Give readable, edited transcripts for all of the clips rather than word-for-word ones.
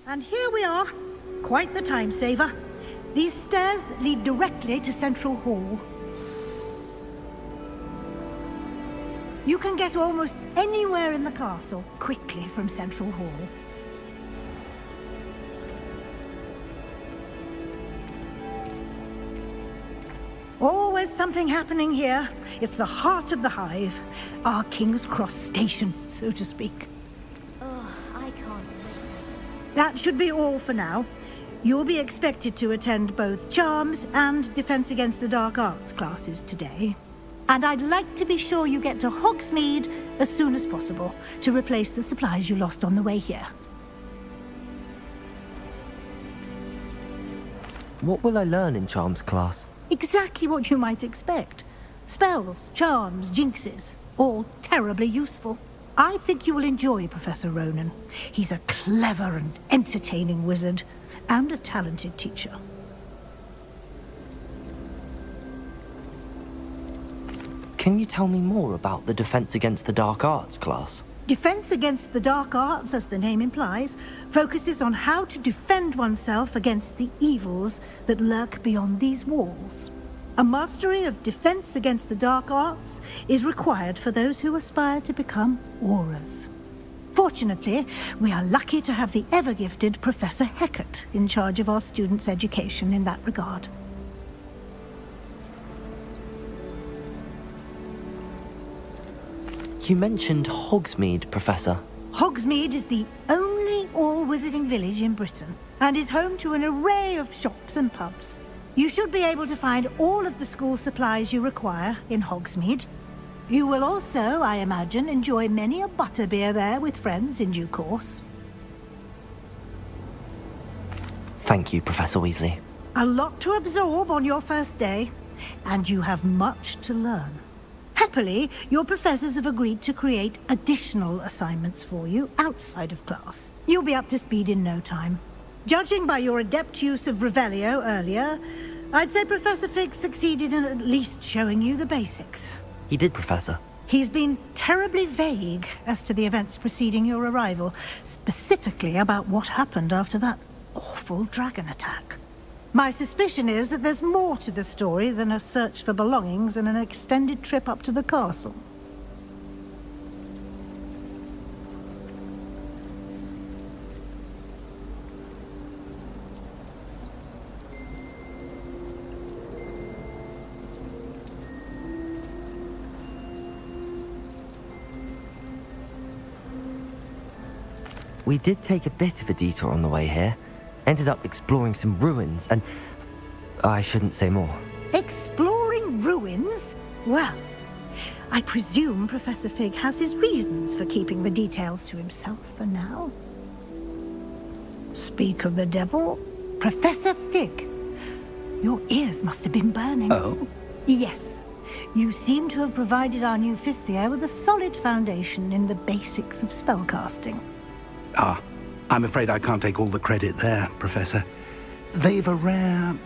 And here we are. Quite the time saver. These stairs lead directly to Central Hall. You can get almost anywhere in the castle quickly from Central Hall. Always something happening here. It's the heart of the hive. Our King's Cross station, so to speak. Oh, I can't wait. That should be all for now. You'll be expected to attend both Charms and Defense Against the Dark Arts classes today. And I'd like to be sure you get to Hogsmeade as soon as possible to replace the supplies you lost on the way here. What will I learn in Charms class? Exactly what you might expect. Spells, charms, jinxes, all terribly useful. I think you will enjoy Professor Ronan. He's a clever and entertaining wizard, and a talented teacher. Can you tell me more about the Defense Against the Dark Arts class? Defense Against the Dark Arts, as the name implies, focuses on how to defend oneself against the evils that lurk beyond these walls. A mastery of Defense Against the Dark Arts is required for those who aspire to become Aurors. Fortunately, we are lucky to have the ever-gifted Professor Hecat in charge of our students' education in that regard. You mentioned Hogsmeade, Professor. Hogsmeade is the only all-wizarding village in Britain, and is home to an array of shops and pubs. You should be able to find all of the school supplies you require in Hogsmeade. You will also, I imagine, enjoy many a butterbeer there with friends in due course. Thank you, Professor Weasley. A lot to absorb on your first day, and you have much to learn. Happily, your professors have agreed to create additional assignments for you outside of class. You'll be up to speed in no time. Judging by your adept use of Revelio earlier, I'd say Professor Fig succeeded in at least showing you the basics. He did, Professor. He's been terribly vague as to the events preceding your arrival, specifically about what happened after that awful dragon attack. My suspicion is that there's more to the story than a search for belongings and an extended trip up to the castle. We did take a bit of a detour on the way here. Ended up exploring some ruins, and I shouldn't say more. Exploring ruins? Well, I presume Professor Fig has his reasons for keeping the details to himself for now. Speak of the devil, Professor Fig. Your ears must have been burning. Oh? Yes. You seem to have provided our new fifth year with a solid foundation in the basics of spellcasting. Ah, I'm afraid I can't take all the credit there, Professor. They've a rare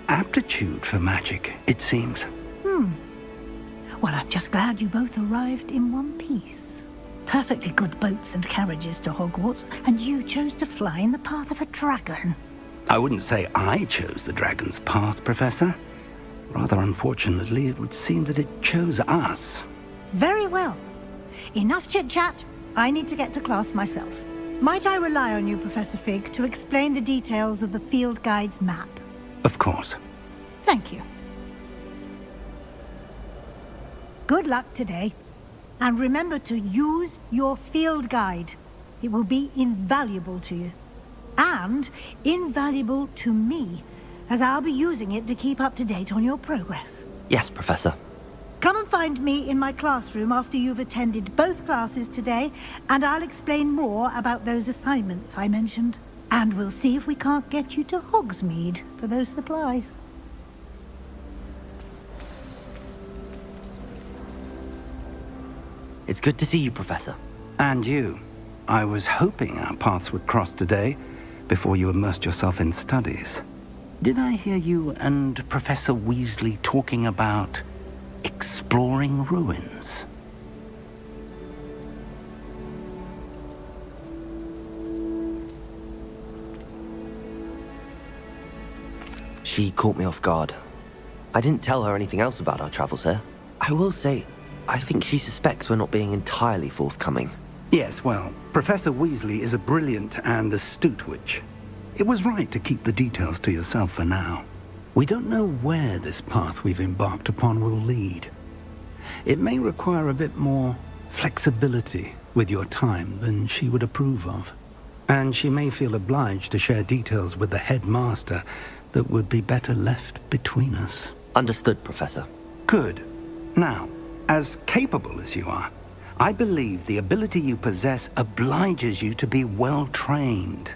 aptitude for magic, it seems. Well, I'm just glad you both arrived in one piece. Perfectly good boats and carriages to Hogwarts, and you chose to fly in the path of a dragon. I wouldn't say I chose the dragon's path, Professor. Rather unfortunately, it would seem that it chose us. Very well. Enough chit-chat. I need to get to class myself. Might I rely on you, Professor Fig, to explain the details of the field guide's map? Of course. Thank you. Good luck today. And remember to use your field guide. It will be invaluable to you. And invaluable to me, as I'll be using it to keep up to date on your progress. Yes, Professor. Come and find me in my classroom after you've attended both classes today, and I'll explain more about those assignments I mentioned. And we'll see if we can't get you to Hogsmeade for those supplies. It's good to see you, Professor. And you. I was hoping our paths would cross today, before you immersed yourself in studies. Did I hear you and Professor Weasley talking about exploring ruins? She caught me off guard. I didn't tell her anything else about our travels here. I will say, I think she suspects we're not being entirely forthcoming. Yes, well, Professor Weasley is a brilliant and astute witch. It was right to keep the details to yourself for now. We don't know where this path we've embarked upon will lead. It may require a bit more flexibility with your time than she would approve of. And she may feel obliged to share details with the headmaster that would be better left between us. Understood, Professor. Good. Now, as capable as you are, I believe the ability you possess obliges you to be well trained.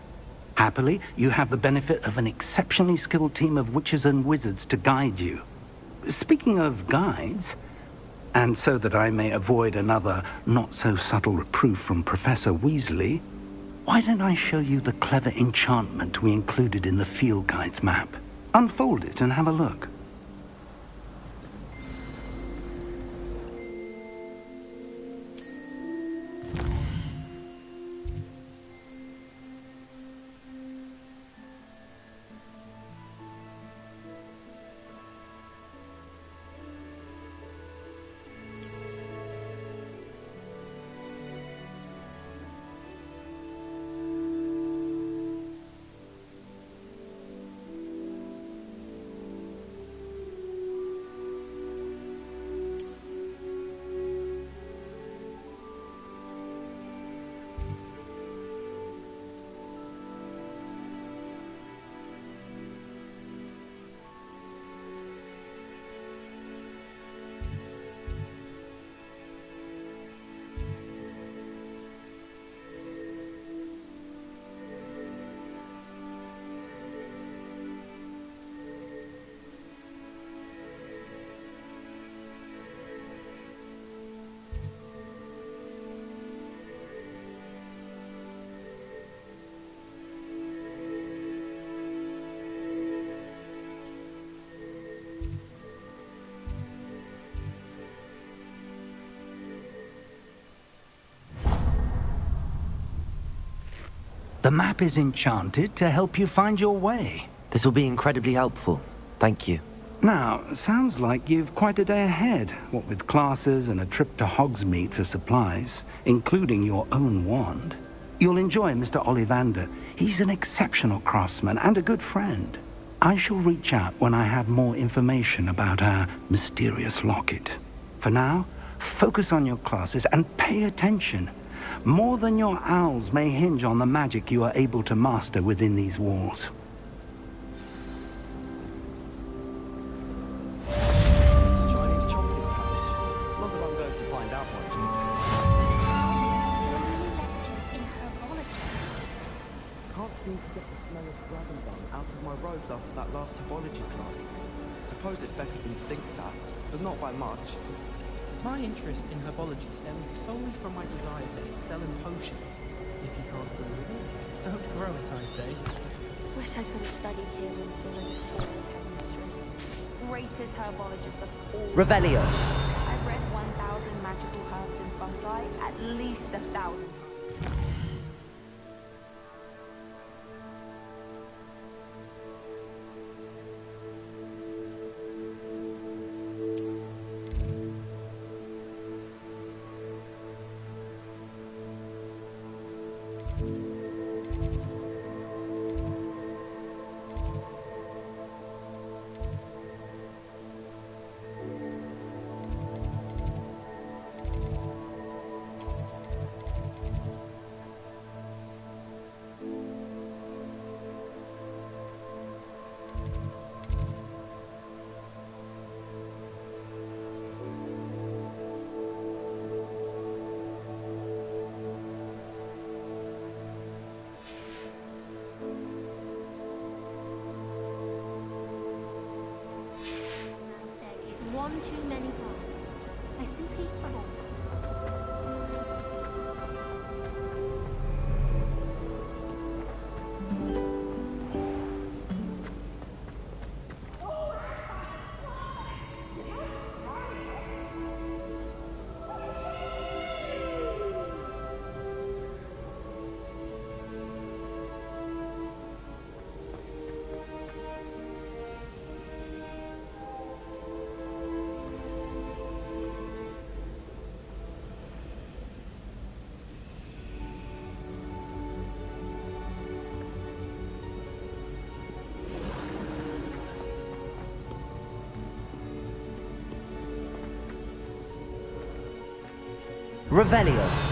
Happily, you have the benefit of an exceptionally skilled team of witches and wizards to guide you. Speaking of guides, and so that I may avoid another not-so-subtle reproof from Professor Weasley, why don't I show you the clever enchantment we included in the field guide's map? Unfold it and have a look. The map is enchanted to help you find your way. This will be incredibly helpful. Thank you. Now, sounds like you've quite a day ahead, what with classes and a trip to Hogsmeade for supplies, including your own wand. You'll enjoy Mr. Ollivander. He's an exceptional craftsman and a good friend. I shall reach out when I have more information about our mysterious locket. For now, focus on your classes and pay attention. More than your owls may hinge on the magic you are able to master within these walls. Chinese chocolate cabbage. Not that I'm going to find out much. Can't seem to get the smell of dragon dung out of my robes after that last herbology club. Suppose it's better than stink sap, but not by much. My interest in herbology stems solely from my desire to excel in potions. If you can't grow it, don't grow it, I say. Wish I could have studied here and been a soil chemistry. Greatest herbologist of all. Revelio. I've read 1,000 magical herbs and fungi at least 1,000. One too many times. I simply cannot. Revelio.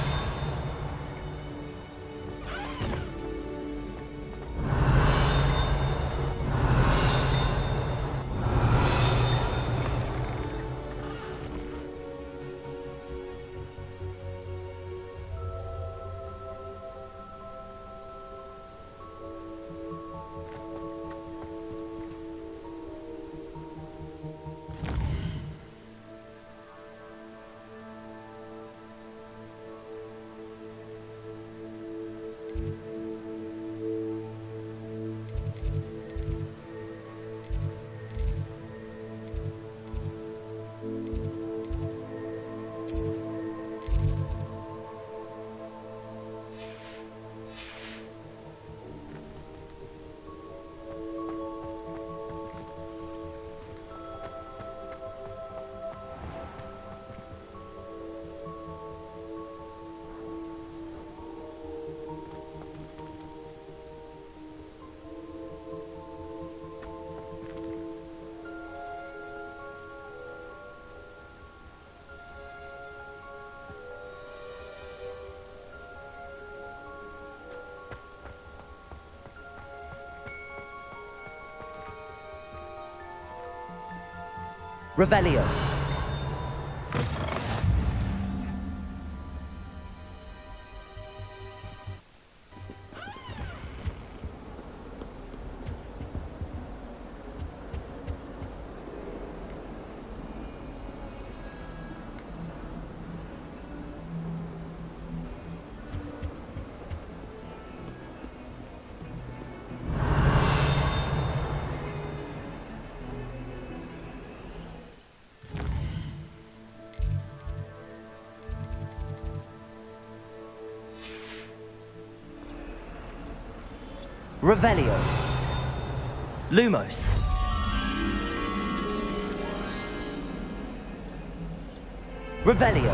Revelio. Revelio. Lumos. Revelio.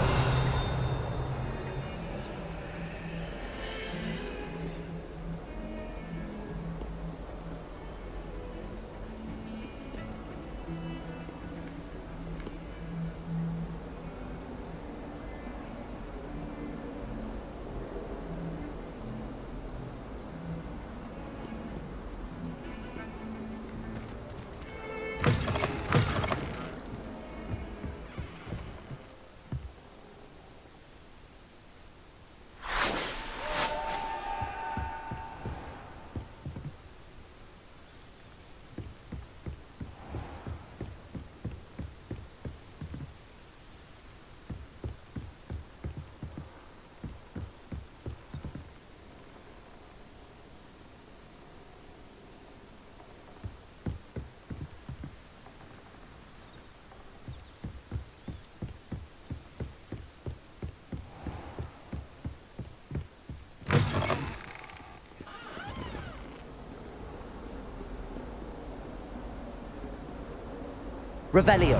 Revelio.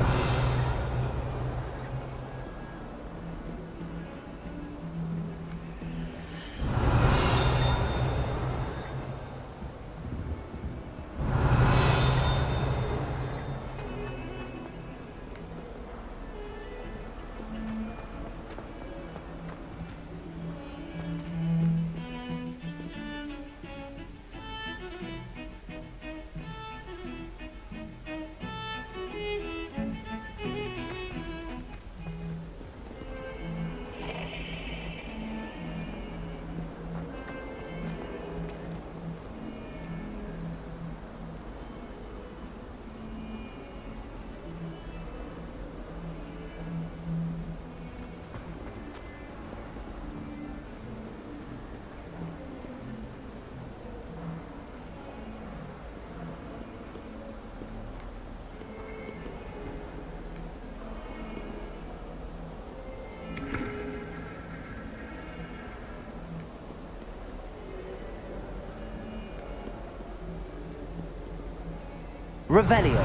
Revelio.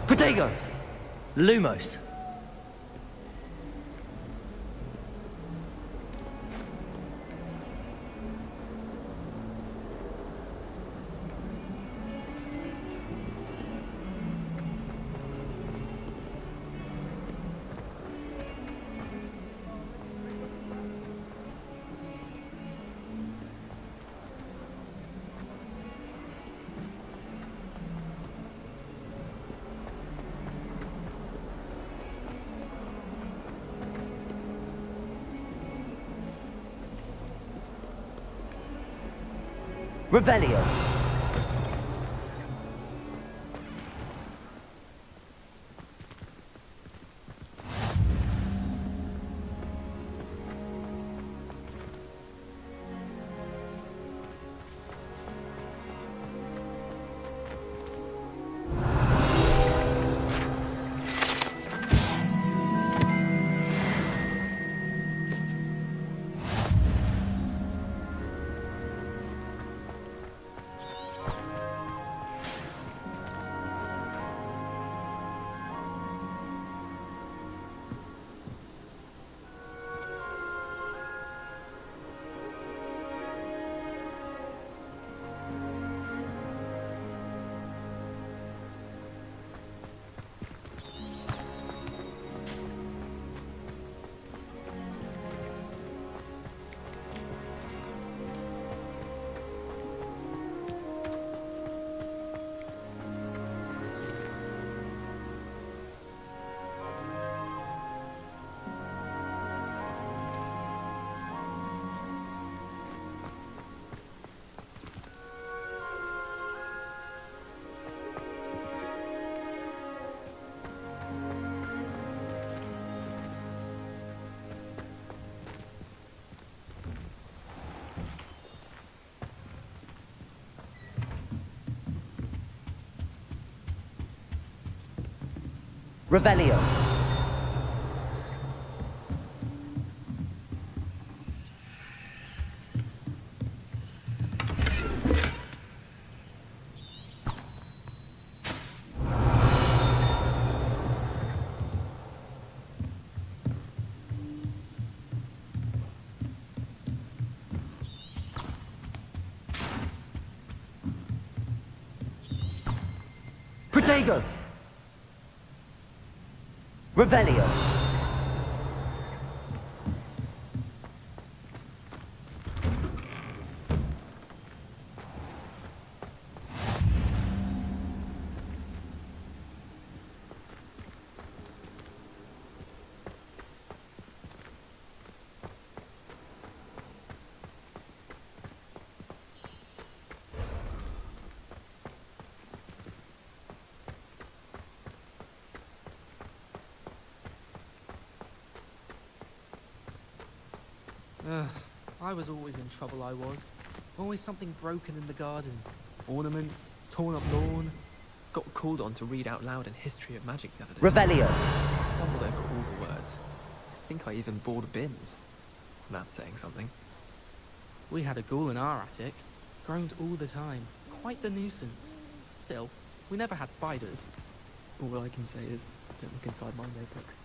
Protego. Lumos. Revelio. Revelio. Protego. Revelio. I was always in trouble, I was. Always something broken in the garden. Ornaments, torn up lawn. Got called on to read out loud a history of magic the other day. Revelio. Stumbled over all the words. I think I even bored bins. That's saying something. We had a ghoul in our attic. Groaned all the time. Quite the nuisance. Still, we never had spiders. All I can say is, don't look inside my notebook.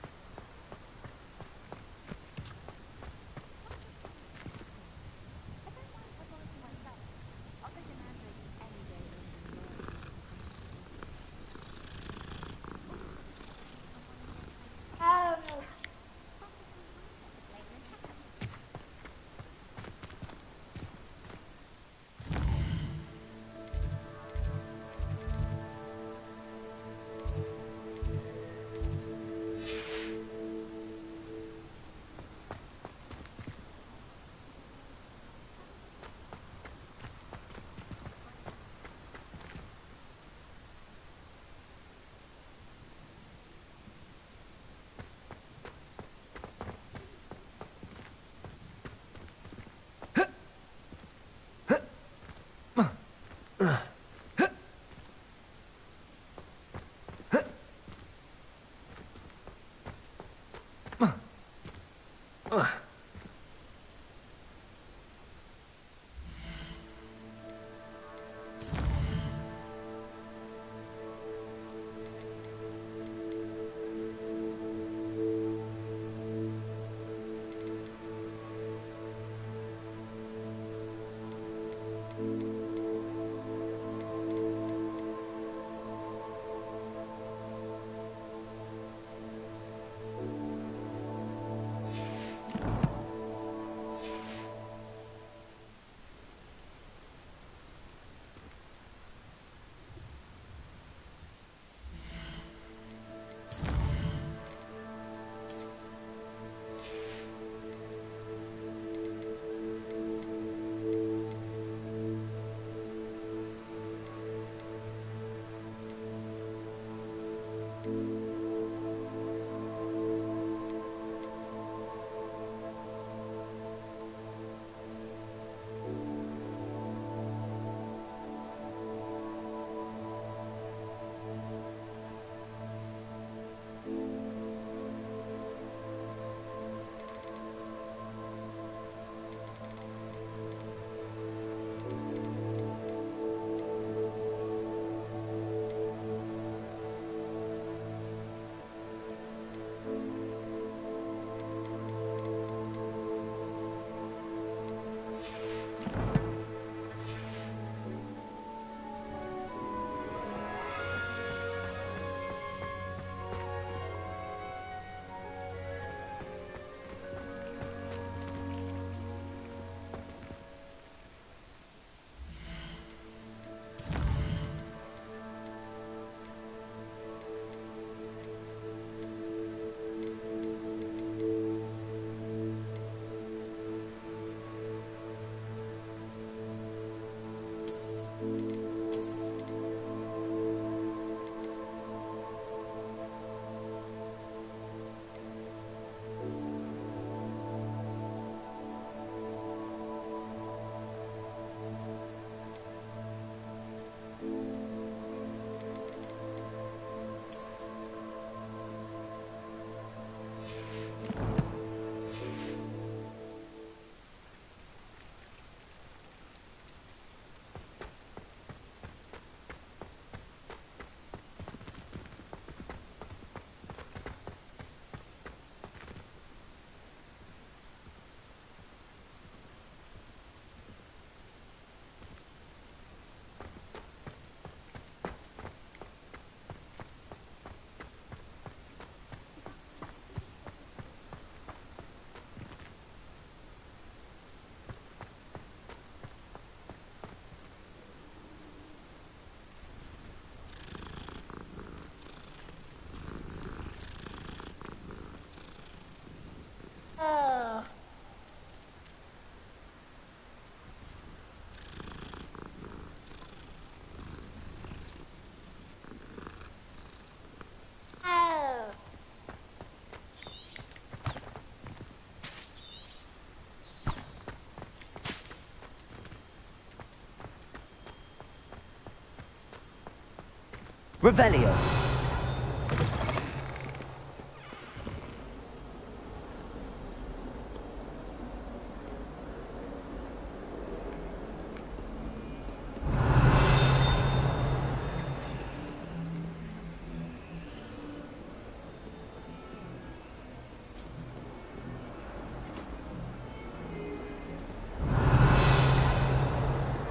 Revelio.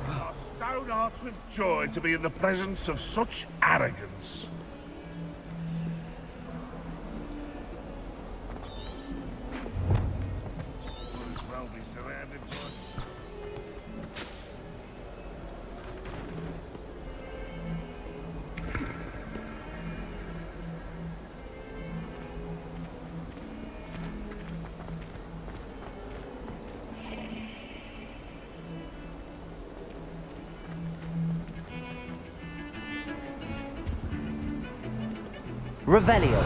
Our stone hearts with joy to be in the presence of such arrogance. Might as well be surrounded by... Revelio.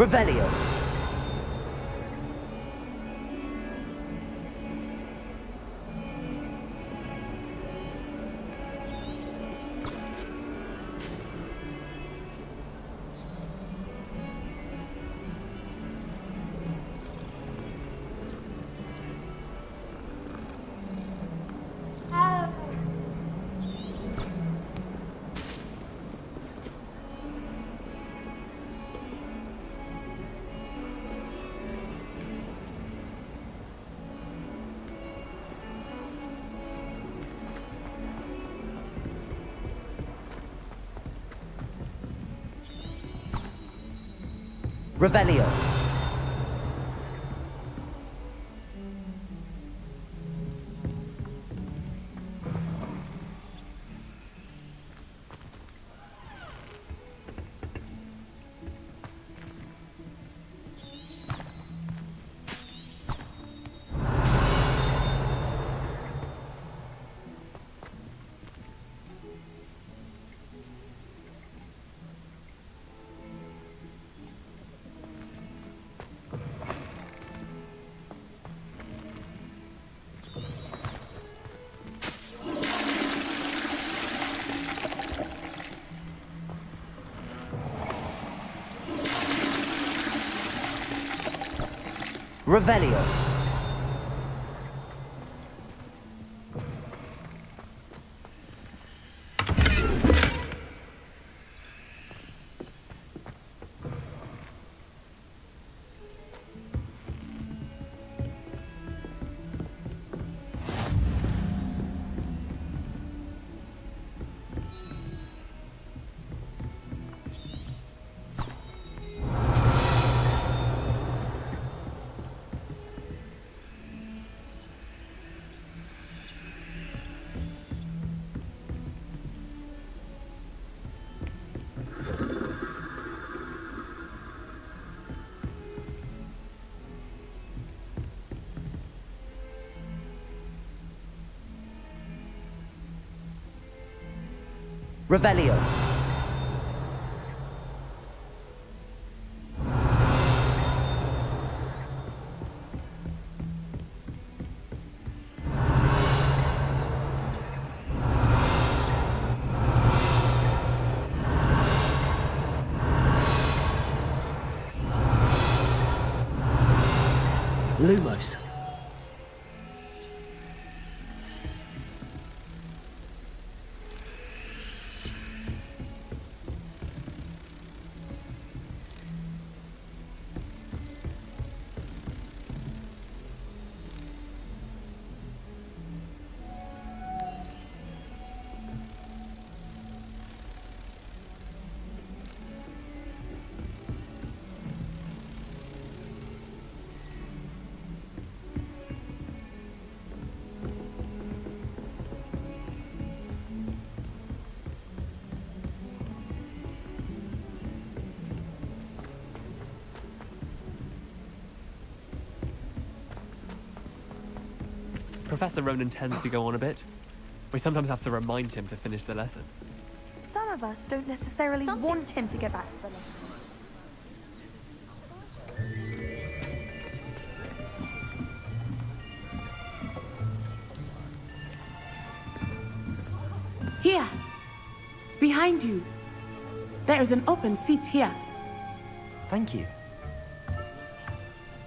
Revelio. Revelio. Revelio. Revelio. Lumos. Professor Ronan tends to go on a bit. We sometimes have to remind him to finish the lesson. Some of us don't necessarily want him to get back to the lesson. Here, behind you. There is an open seat here. Thank you.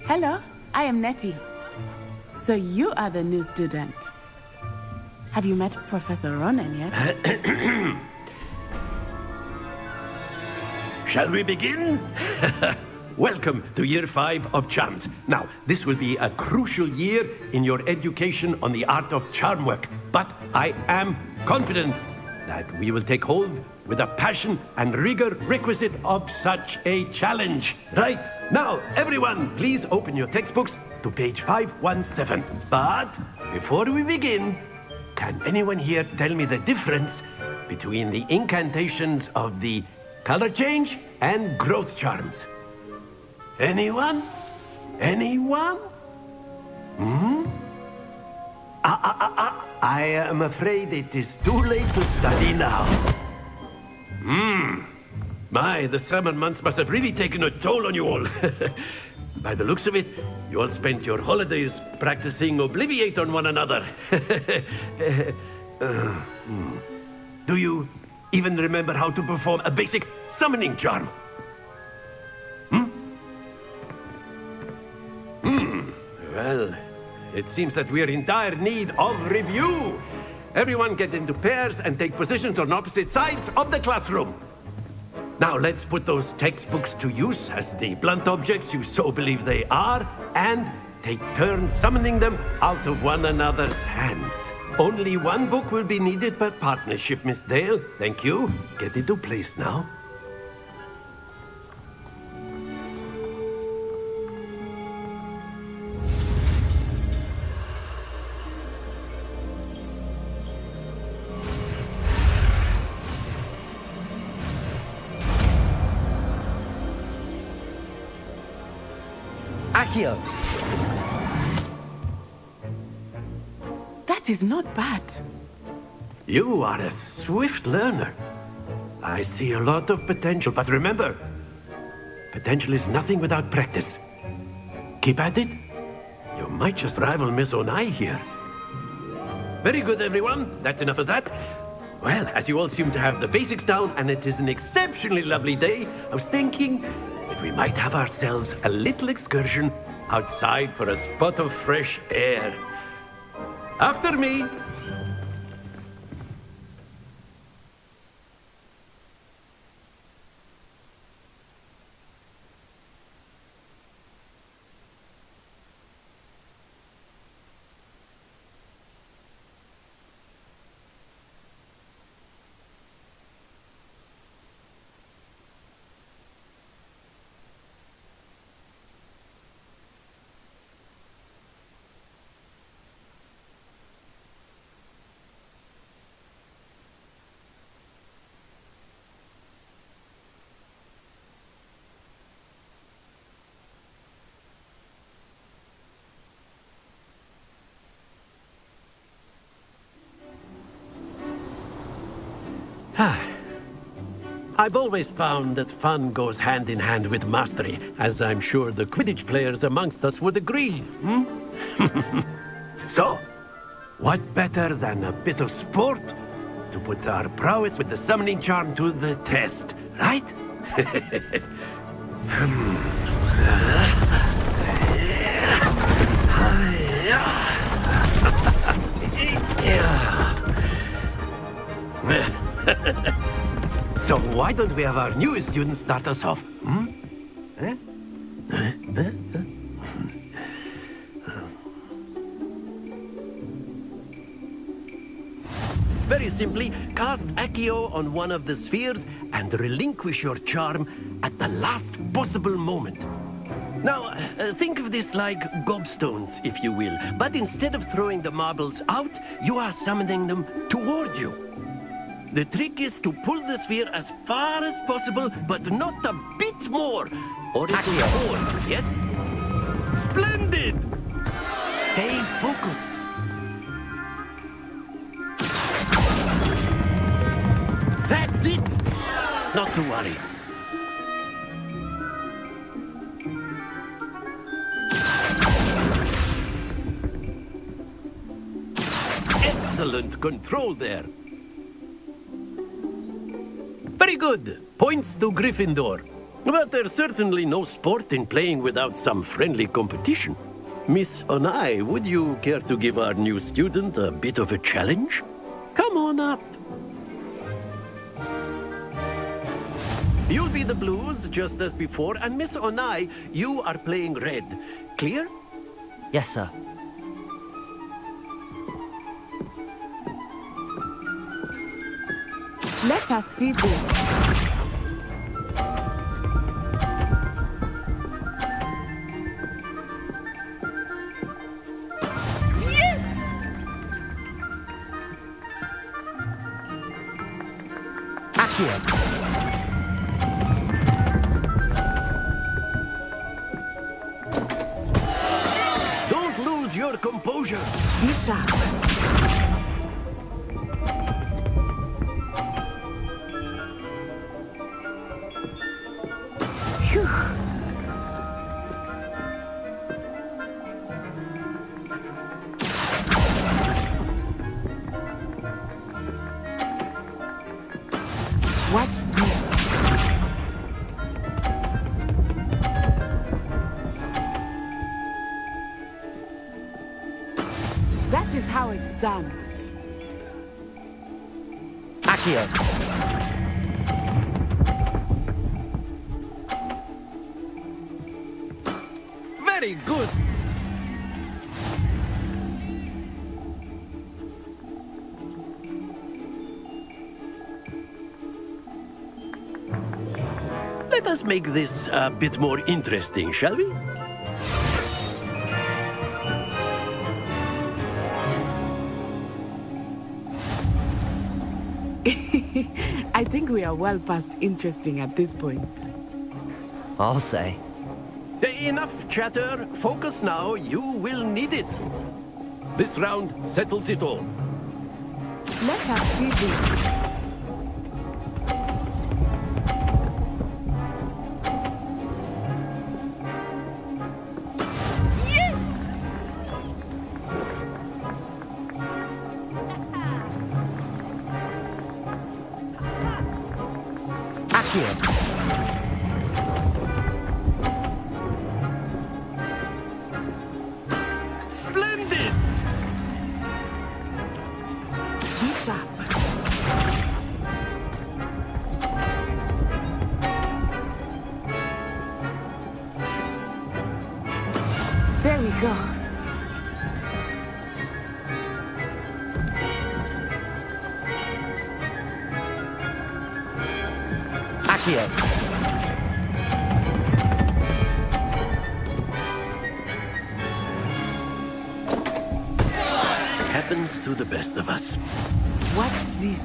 Hello, I am Nettie. So you are the new student. Have you met Professor Ronan yet? Shall we begin? Welcome to Year 5 of Charms. Now, this will be a crucial year in your education on the art of charm work, but I am confident that we will take hold with the passion and rigor requisite of such a challenge. Right, now, everyone, please open your textbooks to page 517. But before we begin, can anyone here tell me the difference between the incantations of the color change and growth charms? Anyone? Anyone? I am afraid it is too late to study now. My, the summer months must have really taken a toll on you all. By the looks of it, you all spent your holidays practicing Obliviate on one another. Do you even remember how to perform a basic summoning charm? Well, it seems that we are in dire need of review. Everyone get into pairs and take positions on opposite sides of the classroom. Now let's put those textbooks to use as the blunt objects you so believe they are, and take turns summoning them out of one another's hands. Only one book will be needed per partnership, Miss Dale. Thank you. Get into place now. Accio! That is not bad. You are a swift learner. I see a lot of potential, but remember, potential is nothing without practice. Keep at it. You might just rival Miss Onai here. Very good, everyone. That's enough of that. Well, as you all seem to have the basics down, and it is an exceptionally lovely day, I was thinking that we might have ourselves a little excursion outside for a spot of fresh air. After me. I've always found that fun goes hand in hand with mastery, as I'm sure the Quidditch players amongst us would agree. So, what better than a bit of sport to put our prowess with the summoning charm to the test, right? So why don't we have our newest student start us off? Very simply, cast Accio on one of the spheres and relinquish your charm at the last possible moment. Now, think of this like gobstones, if you will, but instead of throwing the marbles out, you are summoning them toward you. The trick is to pull the sphere as far as possible, but not a bit more, or it will fall, yes? Splendid! Stay focused. it! Not to worry. Excellent control there. Very good. Points to Gryffindor. But there's certainly no sport in playing without some friendly competition. Miss Onai, would you care to give our new student a bit of a challenge? Come on up. You'll be the blues, just as before, and Miss Onai, you are playing red. Clear? Yes, sir. Let us see this. Accio. Don't lose your composure. Be sharp. Phew. Watch this. That is how it's done. Accio. Very good. Let us make this a bit more interesting, shall we? I think we are well past interesting at this point. I'll say. Enough chatter. Focus now. You will need it. This round settles it all. Let us see this. Accio. Splendid! Be sharp. There we go. Accio. Happens to the best of us. Watch this.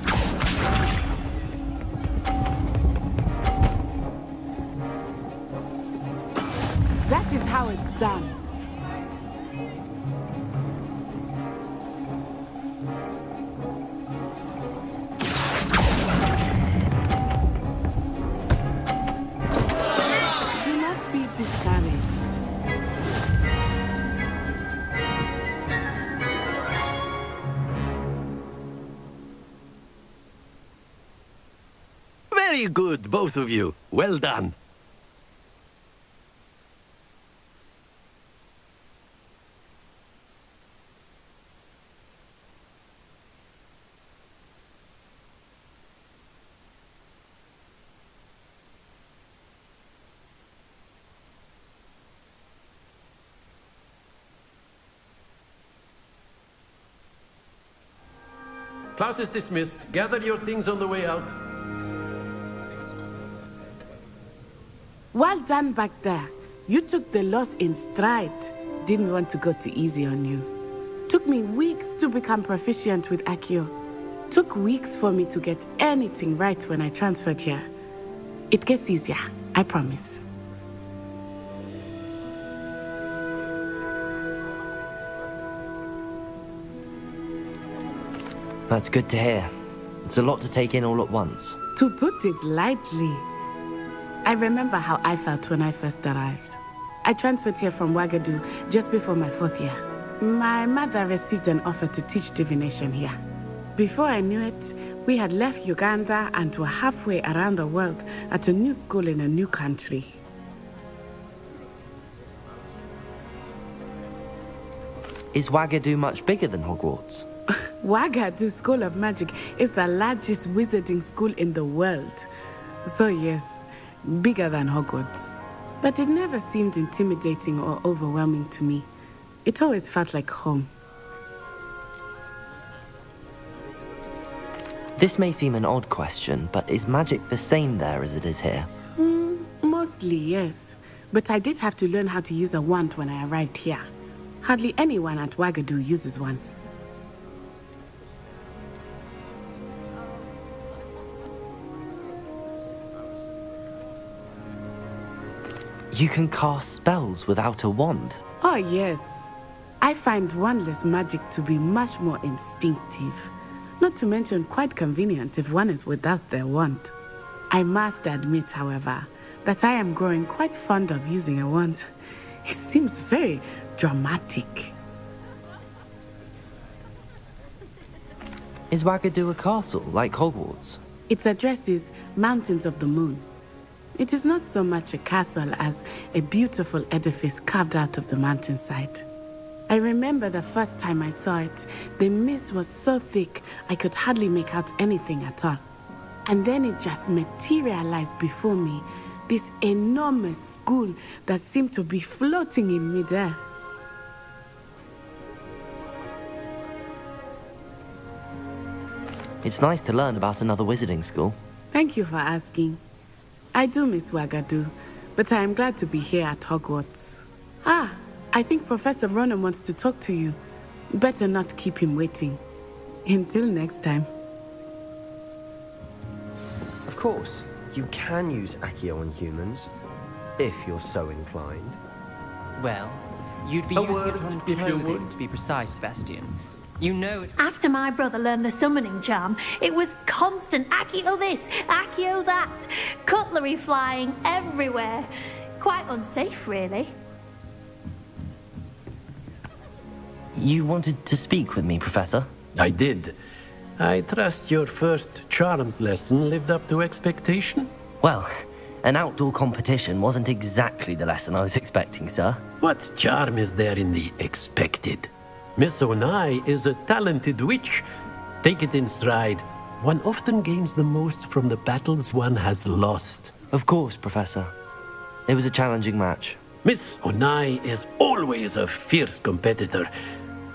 That is how it's done. Do not be discouraged. Very good, both of you. Well done. Class is dismissed. Gather your things on the way out. Well done back there. You took the loss in stride. Didn't want to go too easy on you. Took me weeks to become proficient with Accio. Took weeks for me to get anything right when I transferred here. It gets easier, I promise. That's good to hear. It's a lot to take in all at once. To put it lightly, I remember how I felt when I first arrived. I transferred here from Ouagadougou just before my 4th year. My mother received an offer to teach divination here. Before I knew it, we had left Uganda and were halfway around the world at a new school in a new country. Is Ouagadougou much bigger than Hogwarts? Ouagadougou School of Magic is the largest wizarding school in the world. So yes, bigger than Hogwarts. But it never seemed intimidating or overwhelming to me. It always felt like home. This may seem an odd question, but is magic the same there as it is here? Mostly, yes. But I did have to learn how to use a wand when I arrived here. Hardly anyone at Ouagadougou uses one. You can cast spells without a wand? Oh, yes. I find wandless magic to be much more instinctive. Not to mention quite convenient if one is without their wand. I must admit, however, that I am growing quite fond of using a wand. It seems very dramatic. Is Ouagadougou a castle, like Hogwarts? Its address is Mountains of the Moon. It is not so much a castle as a beautiful edifice carved out of the mountainside. I remember the first time I saw it, the mist was so thick I could hardly make out anything at all. And then it just materialized before me, this enormous school that seemed to be floating in midair. It's nice to learn about another wizarding school. Thank you for asking. I do miss Ouagadougou, but I am glad to be here at Hogwarts. Ah, I think Professor Ronan wants to talk to you. Better not keep him waiting. Until next time. Of course, you can use Accio on humans, if you're so inclined. Well, you'd be A using word, it on if you clothing, would. to be precise, Sebastian. You know it. After my brother learned the summoning charm, it was constant Accio this, Accio that. Cutlery flying everywhere. Quite unsafe, really. You wanted to speak with me, Professor? I did. I trust your first charms lesson lived up to expectation? Well, an outdoor competition wasn't exactly the lesson I was expecting, sir. What charm is there in the expected? Miss Onai is a talented witch. Take it in stride. One often gains the most from the battles one has lost. Of course, Professor. It was a challenging match. Miss Onai is always a fierce competitor,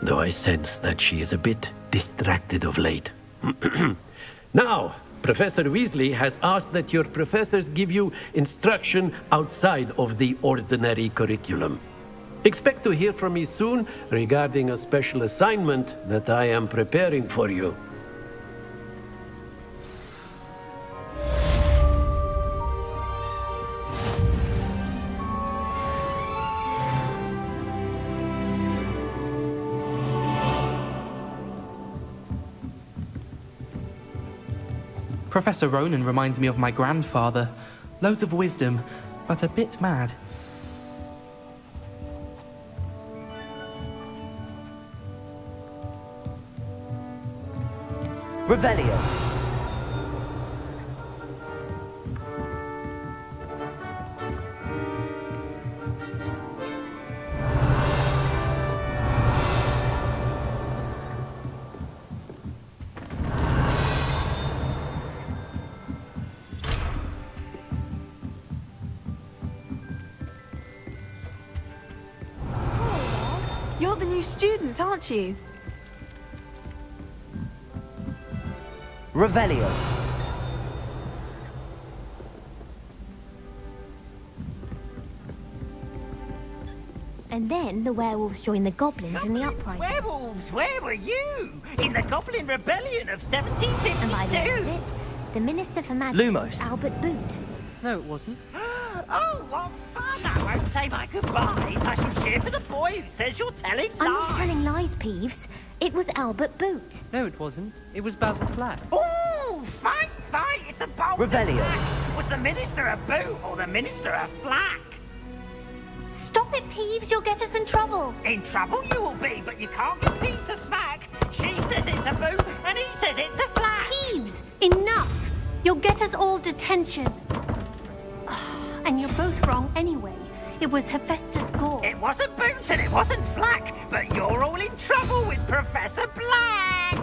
though I sense that she is a bit distracted of late. Now, Professor Weasley has asked that your professors give you instruction outside of the ordinary curriculum. Expect to hear from me soon regarding a special assignment that I am preparing for you. Professor Ronan reminds me of my grandfather. Loads of wisdom, but a bit mad. Revelio. You're the new student, aren't you? Revelio. And then the werewolves joined the goblins in the uprising. Werewolves, where were you? In the Goblin Rebellion of 1752? And by the end of it, the Minister for Magic Lumos. was Albert Boot. No, it wasn't. Oh, what fun! I won't say my goodbyes. I shall cheer for the boy who says you're telling lies. I'm not telling lies, Peeves. It was Albert Boot. No, it wasn't. It was Basil Flack. Oh, fight! It's a bold Revelio. Was the Minister a boot or the Minister a flack? Stop it, Peeves. You'll get us in trouble. In trouble you will be, but you can't give Peeves a smack. She says it's a boot, and he says it's a flack. Peeves, enough. You'll get us all detention. And you're both wrong anyway. It was Hephaestus Gore. It wasn't boots and it wasn't flack, but you're all in trouble with Professor Black.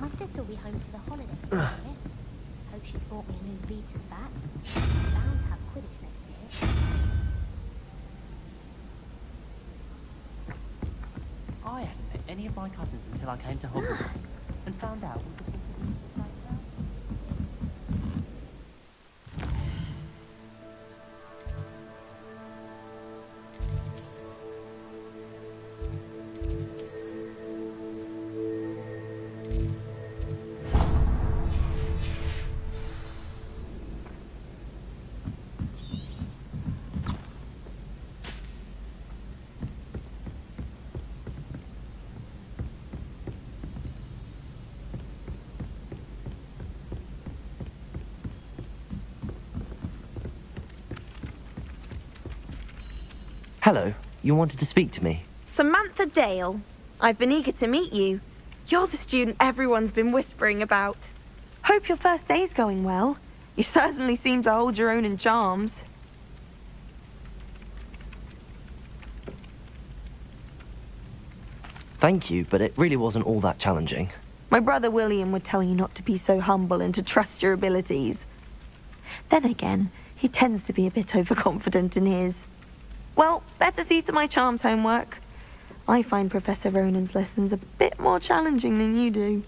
My sister will be home for the holidays. Hope she's bought me a new Vita's back. Bound to have Quidditch next year. I hadn't met any of my cousins until I came to Hogwarts and found out what the book of Windows was like that. Hello, you wanted to speak to me? Samantha Dale. I've been eager to meet you. You're the student everyone's been whispering about. Hope your first day's going well. You certainly seem to hold your own in charms. Thank you, but it really wasn't all that challenging. My brother William would tell you not to be so humble and to trust your abilities. Then again, he tends to be a bit overconfident in his. Well, better see to my charms homework. I find Professor Ronan's lessons a bit more challenging than you do.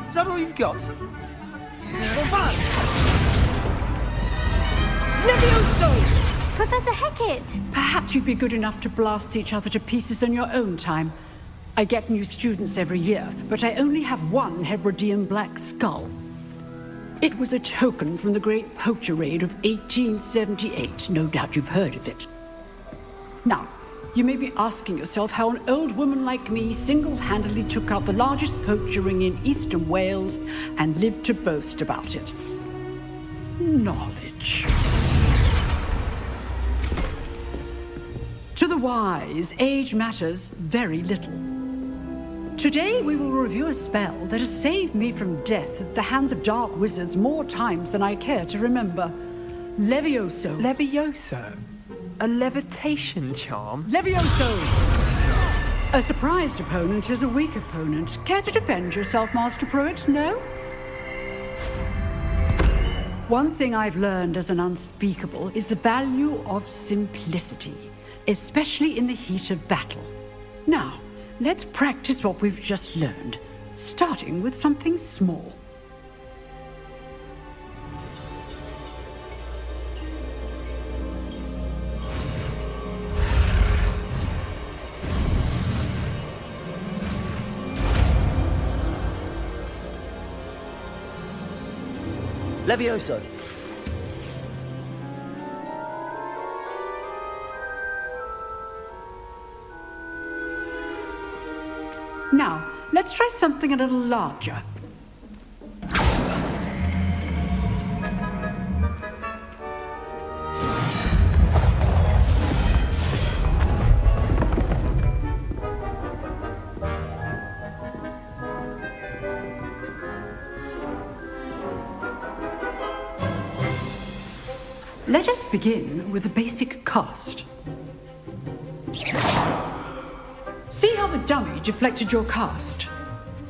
Is that all you've got? Levioso! Professor Hecat! Perhaps you'd be good enough to blast each other to pieces in your own time. I get new students every year, but I only have one Hebridean black skull. It was a token from the Great Poacher Raid of 1878. No doubt you've heard of it. Now, you may be asking yourself how an old woman like me single-handedly took out the largest poacher ring in eastern Wales and lived to boast about it. Knowledge. To the wise, age matters very little. Today we will review a spell that has saved me from death at the hands of dark wizards more times than I care to remember. Levioso. Levioso? A levitation charm? Levioso! A surprised opponent is a weak opponent. Care to defend yourself, Master Pruitt? No? One thing I've learned as an unspeakable is the value of simplicity, especially in the heat of battle. Now, let's practice what we've just learned, starting with something small. Levioso. Now, let's try something a little larger. Let us begin with a basic cast. See how the dummy deflected your cast?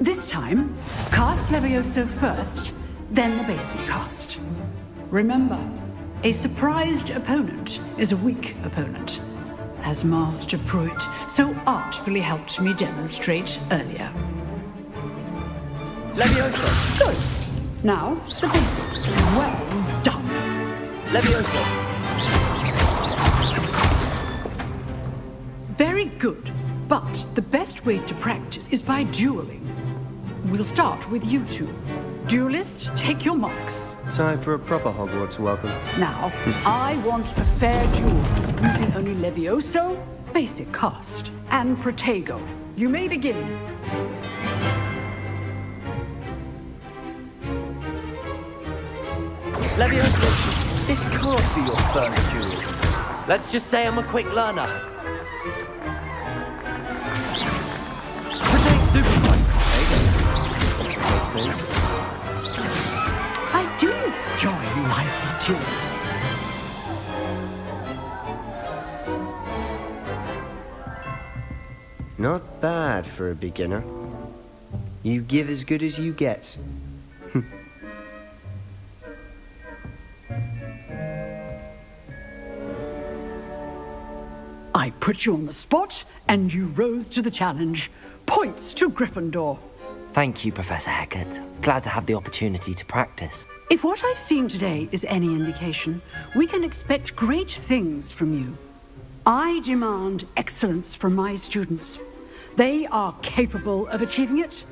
This time, cast Levioso first, then the basic cast. Remember, a surprised opponent is a weak opponent, as Master Pruitt so artfully helped me demonstrate earlier. Levioso. Good. Now, the basics. Well done. Levioso. Very good. But the best way to practice is by dueling. We'll start with you two. Duelists, take your marks. Time for a proper Hogwarts welcome. Now, I want a fair duel, using only Levioso, basic cast, and Protego. You may begin. Levioso, this can't be your first duel. Let's just say I'm a quick learner. I do enjoy lively dueling. Not bad for a beginner. You give as good as you get. I put you on the spot, and you rose to the challenge. Points to Gryffindor. Thank you, Professor Hecat. Glad to have the opportunity to practice. If what I've seen today is any indication, we can expect great things from you. I demand excellence from my students. They are capable of achieving it,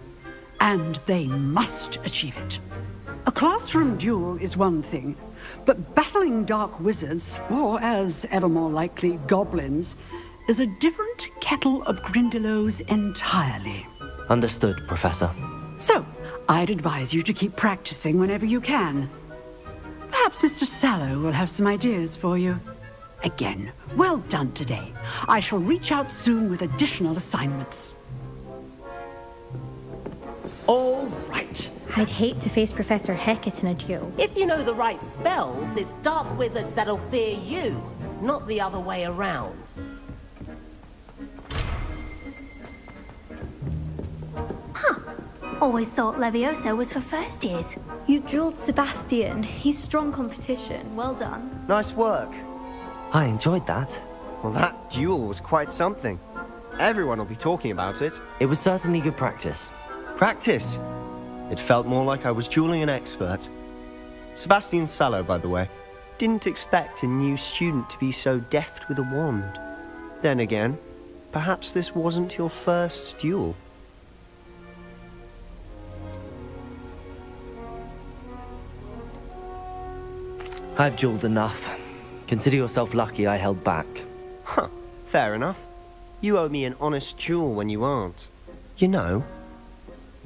and they must achieve it. A classroom duel is one thing, but battling dark wizards, or as ever more likely, goblins, is a different kettle of Grindylows entirely. Understood, Professor. So, I'd advise you to keep practicing whenever you can. Perhaps Mr. Sallow will have some ideas for you. Again, well done today. I shall reach out soon with additional assignments. All right. I'd hate to face Professor Hecat in a duel. If you know the right spells, it's dark wizards that'll fear you, not the other way around. Always thought Levioso was for first years. You dueled Sebastian. He's strong competition. Well done. Nice work. I enjoyed that. Well, that duel was quite something. Everyone will be talking about it. It was certainly good practice. Practice? It felt more like I was dueling an expert. Sebastian Sallow, by the way. Didn't expect a new student to be so deft with a wand. Then again, perhaps this wasn't your first duel. I've dueled enough. Consider yourself lucky I held back. Huh, fair enough. You owe me an honest duel when you aren't. You know,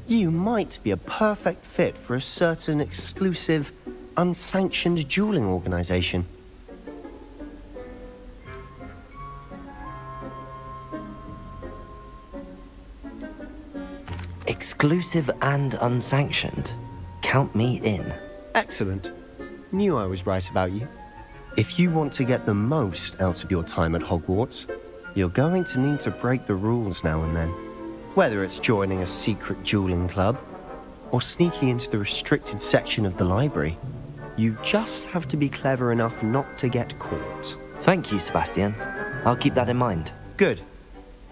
you might be a perfect fit for a certain exclusive, unsanctioned dueling organization. Exclusive and unsanctioned. Count me in. Excellent. Knew I was right about you. If you want to get the most out of your time at Hogwarts, you're going to need to break the rules now and then. Whether it's joining a secret dueling club, or sneaking into the restricted section of the library, you just have to be clever enough not to get caught. Thank you, Sebastian. I'll keep that in mind. Good.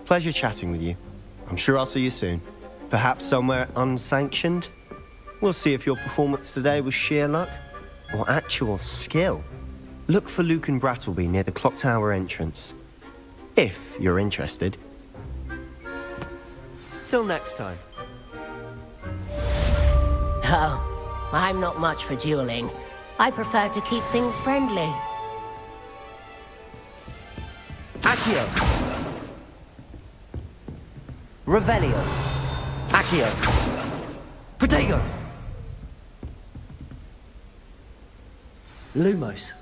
Pleasure chatting with you. I'm sure I'll see you soon. Perhaps somewhere unsanctioned? We'll see if your performance today was sheer luck or actual skill. Look for Luke and Brattleby near the clock tower entrance. If you're interested. Till next time. Oh, I'm not much for dueling. I prefer to keep things friendly. Accio! Revelio! Accio! Protego! Lumos.